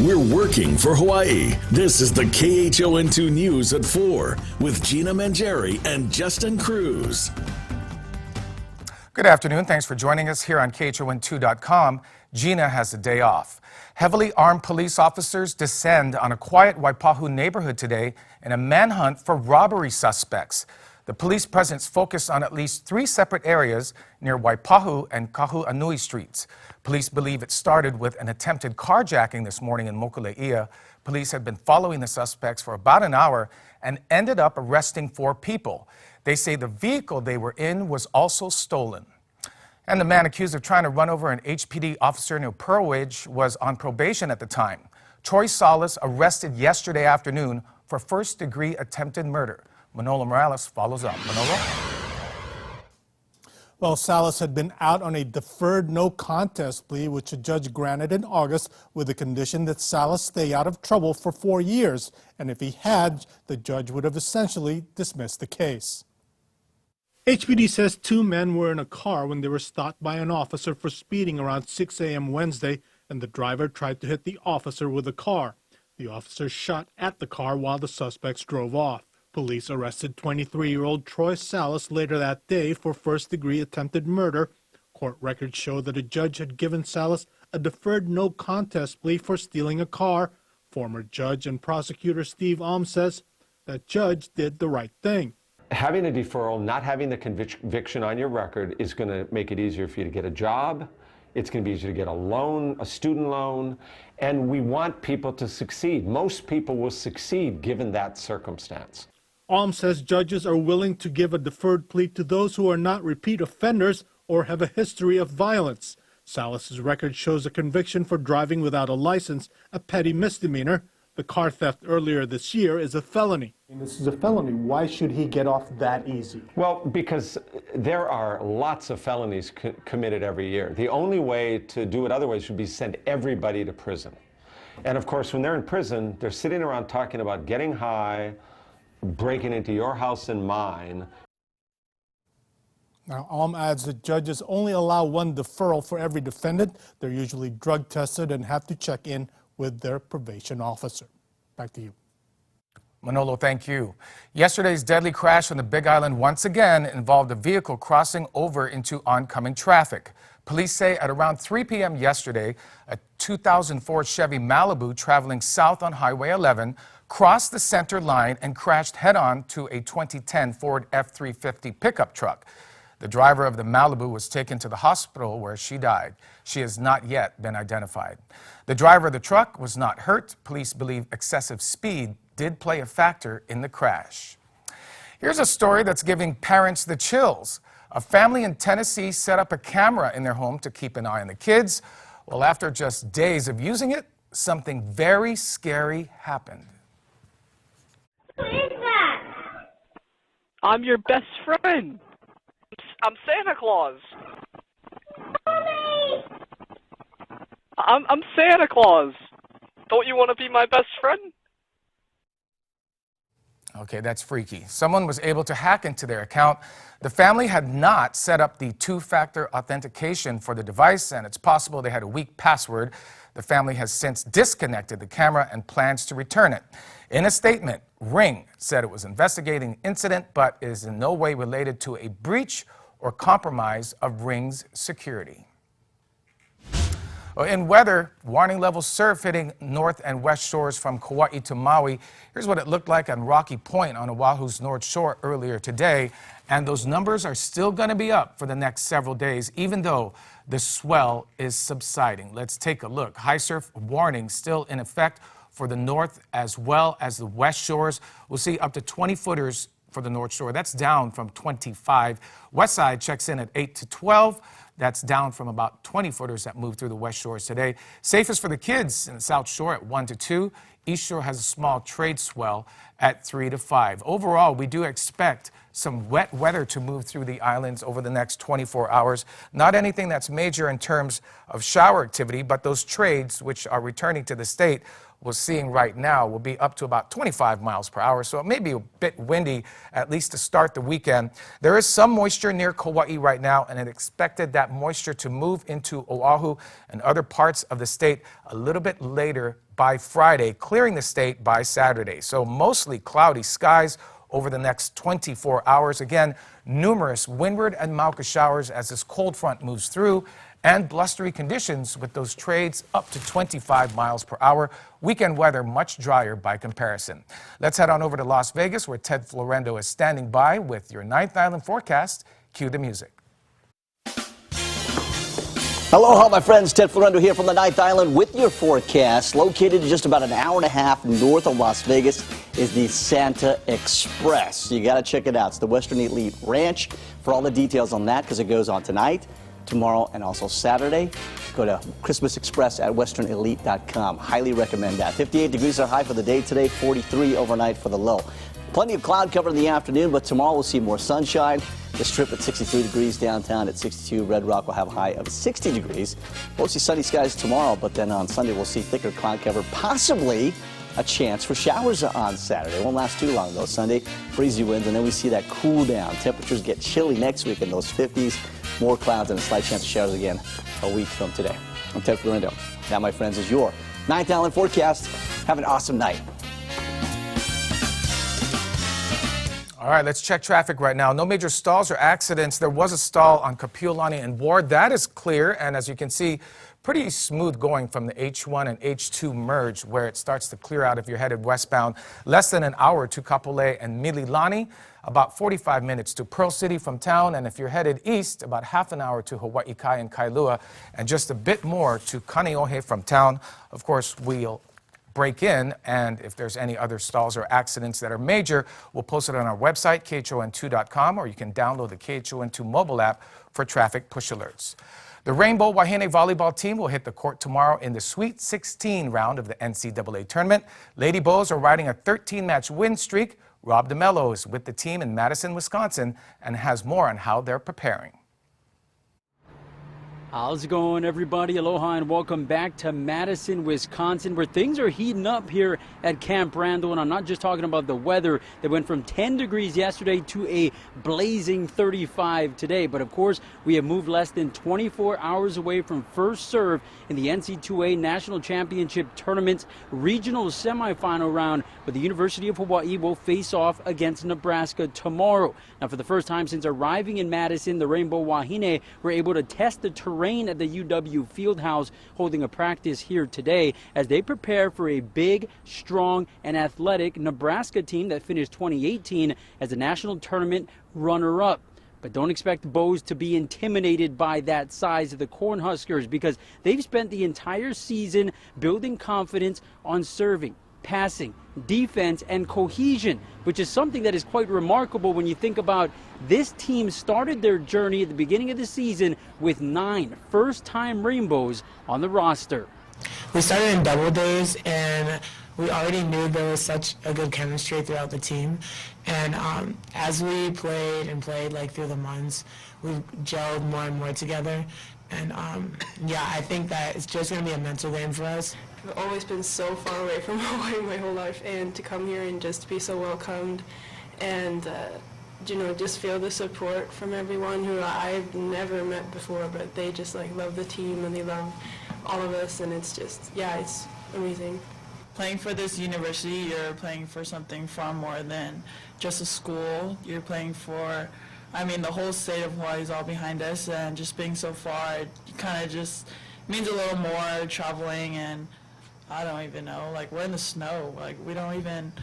We're working for Hawaii. This is the KHON2 News at 4 with Gina Mangieri and Justin Cruz. Good afternoon. Thanks for joining us here on KHON2.com. Gina has a day off. Heavily armed police officers descend on a quiet Waipahu neighborhood today in a manhunt for robbery suspects. The police presence focused on at least 3 separate areas near Waipahu and Kahu'anui streets. Police believe it started with an attempted carjacking this morning in Mokuleia. Police had been following the suspects for about an hour and ended up arresting 4 people. They say the vehicle they were in was also stolen. And the man accused of trying to run over an HPD officer near Pearl Ridge was on probation at the time. Troy Salas arrested yesterday afternoon for first-degree attempted murder. Manolo Morales follows up. Manolo? Well, Salas had been out on a deferred no contest plea, which a judge granted in August with the condition that Salas stay out of trouble for 4 years. And if he had, the judge would have essentially dismissed the case. HPD says 2 men were in a car when they were stopped by an officer for speeding around 6 a.m. Wednesday, and the driver tried to hit the officer with the car. The officer shot at the car while the suspects drove off. Police arrested 23-year-old Troy Salas later that day for first-degree attempted murder. Court records show that a judge had given Salas a deferred no contest plea for stealing a car. Former judge and prosecutor Steve Alm says that judge did the right thing. Having a deferral, not having the conviction on your record is going to make it easier for you to get a job. It's going to be easier to get a loan, a student loan, and we want people to succeed. Most people will succeed given that circumstance. Alm says judges are willing to give a deferred plea to those who are not repeat offenders or have a history of violence. Salas's record shows a conviction for driving without a license, a petty misdemeanor. The car theft earlier this year is a felony. This is a felony. Why should he get off that easy? Well, because there are lots of felonies committed every year. The only way to do it otherwise would be send everybody to prison. And of course, when they're in prison, they're sitting around talking about getting high, breaking into your house and mine. Now, Alm adds that judges only allow 1 deferral for every defendant. They're usually drug tested and have to check in with their probation officer. Back to you. Manolo, thank you. Yesterday's deadly crash on the Big Island once again involved a vehicle crossing over into oncoming traffic. Police say at around 3 p.m. yesterday, a 2004 Chevy Malibu traveling south on Highway 11 crossed the center line and crashed head-on to a 2010 Ford F-350 pickup truck. The driver of the Malibu was taken to the hospital where she died. She has not yet been identified. The driver of the truck was not hurt. Police believe excessive speed did play a factor in the crash. Here's a story that's giving parents the chills. A family in Tennessee set up a camera in their home to keep an eye on the kids. Well, after just days of using it, something very scary happened. Who is that? I'm your best friend. I'm Santa Claus. Mommy! I'm Santa Claus. Don't you want to be my best friend? Okay, that's freaky. Someone was able to hack into their account. The family had not set up the 2-factor authentication for the device, and it's possible they had a weak password. The family has since disconnected the camera and plans to return it. In a statement, Ring said it was investigating the incident, but is in no way related to a breach or compromise of Ring's security. In weather, warning level surf hitting north and west shores from Kauai to Maui. Here's what it looked like on Rocky Point on Oahu's north shore earlier today. And those numbers are still going to be up for the next several days, even though the swell is subsiding. Let's take a look. High surf warning still in effect for the north as well as the west shores. We'll see up to 20 footers for the north shore. That's down from 25. West side checks in at 8 to 12. That's down from about 20 footers that moved through the west shores today. Safest for the kids in the south shore at 1 to 2. East shore has a small trade swell at 3 to 5. Overall, we do expect some wet weather to move through the islands over the next 24 hours. Not anything that's major in terms of shower activity, but those trades which are returning to the state we're seeing right now will be up to about 25 miles per hour, so it may be a bit windy, at least to start the weekend. There is some moisture near Kauai right now, and it's expected that moisture to move into Oahu and other parts of the state a little bit later by Friday, clearing the state by Saturday. So mostly cloudy skies over the next 24 hours. Again, numerous windward and Mauka showers as this cold front moves through, and blustery conditions with those trades up to 25 miles per hour. Weekend weather much drier by comparison. Let's head on over to Las Vegas, where Ted Florendo is standing by with your Ninth Island forecast. Cue the music. Aloha, my friends. Ted Florendo here from the Ninth Island with your forecast. Located just about an hour and a half north of Las Vegas is the Santa Express. You got to check it out. It's the Western Elite Ranch. For all the details on that, because it goes on tonight, tomorrow, and also Saturday, go to Christmas Express at westernelite.com. Highly recommend that. 58 degrees are high for the day today, 43 overnight for the low. Plenty of cloud cover in the afternoon, but tomorrow we'll see more sunshine. The Strip at 63 degrees, downtown at 62. Red Rock will have a high of 60 degrees. Mostly sunny skies tomorrow, but then on Sunday we'll see thicker cloud cover, possibly a chance for showers on Saturday. Won't last too long though. Sunday, breezy winds, and then we see that cool down. Temperatures get chilly next week in those 50s. More clouds and a slight chance of showers again a week from today. I'm Ted Florendo. That, my friends, is your Ninth Island forecast. Have an awesome night. All right, let's check traffic right now. No major stalls or accidents. There was a stall on Kapiolani and Ward. That is clear, and as you can see, pretty smooth going from the H1 and H2 merge, where it starts to clear out if you're headed westbound. Less than an hour to Kapolei and Mililani. About 45 minutes to Pearl City from town, and if you're headed east, about half an hour to Hawaii Kai and Kailua, and just a bit more to Kaneohe from town. Of course, we'll break in, and if there's any other stalls or accidents that are major, we'll post it on our website, khon2.com, or you can download the KHON2 mobile app for traffic push alerts. The Rainbow Wahine volleyball team will hit the court tomorrow in the Sweet 16 round of the NCAA tournament. Lady Bows are riding a 13-match win streak. Rob DeMello is with the team in Madison, Wisconsin, and has more on how they're preparing. How's it going, everybody? Aloha and welcome back to Madison, Wisconsin, where things are heating up here at Camp Randall. And I'm not just talking about the weather that went from 10 degrees yesterday to a blazing 35 today. But of course, we have moved less than 24 hours away from first serve in the NC2A National Championship Tournament's regional semifinal round, where the University of Hawaii will face off against Nebraska tomorrow. Now, for the first time since arriving in Madison, the Rainbow Wahine were able to test the terrain at the UW Fieldhouse, holding a practice here today as they prepare for a big, strong, and athletic Nebraska team that finished 2018 as a national tournament runner-up. But don't expect the Bows to be intimidated by that size of the Cornhuskers, because they've spent the entire season building confidence on serving, passing, defense, and cohesion, which is something that is quite remarkable when you think about this team started their journey at the beginning of the season with 9 first-time Rainbows on the roster. We started in double days, and we already knew there was such a good chemistry throughout the team. And as we played like through the months, we gelled more and more together. And yeah, I think that it's just going to be a mental game for us. I've always been so far away from Hawaii my whole life, and to come here and just be so welcomed and you know, just feel the support from everyone who I've never met before, but they just like love the team and they love all of us, and it's just, yeah, it's amazing. Playing for this university, you're playing for something far more than just a school. You're playing for, I mean, the whole state of Hawaii is all behind us, and just being so far, it kind of just means a little more traveling, and I don't even know, like we're in the snow, like we don't even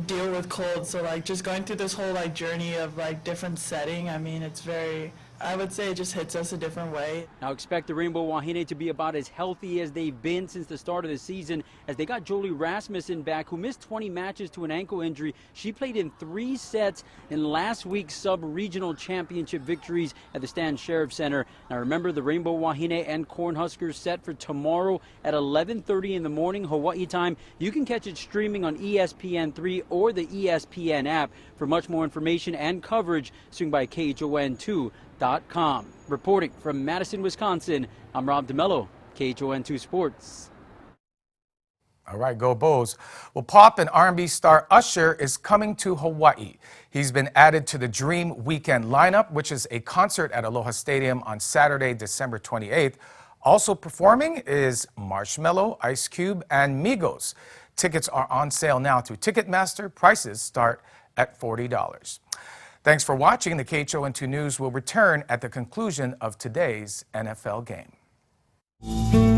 deal with cold, so like just going through this whole like journey of like different setting, I mean, it's very, I would say it just hits us a different way. Now expect the Rainbow Wahine to be about as healthy as they've been since the start of the season, as they got Jolie Rasmussen back, who missed 20 matches to an ankle injury. She played in 3 sets in last week's sub-regional championship victories at the Stan Sheriff Center. Now remember, the Rainbow Wahine and Cornhuskers set for tomorrow at 11:30 in the morning Hawaii time. You can catch it streaming on ESPN3 or the ESPN app. For much more information and coverage, swing by KHON2.com. Reporting from Madison, Wisconsin, I'm Rob DeMello, KHON2 Sports. All right, go Bows. Well, pop and R&B star Usher is coming to Hawaii. He's been added to the Dream Weekend lineup, which is a concert at Aloha Stadium on Saturday, December 28th. Also performing is Marshmello, Ice Cube, and Migos. Tickets are on sale now through Ticketmaster. Prices start at $40. Thanks for watching. The KHON2 News will return at the conclusion of today's NFL game.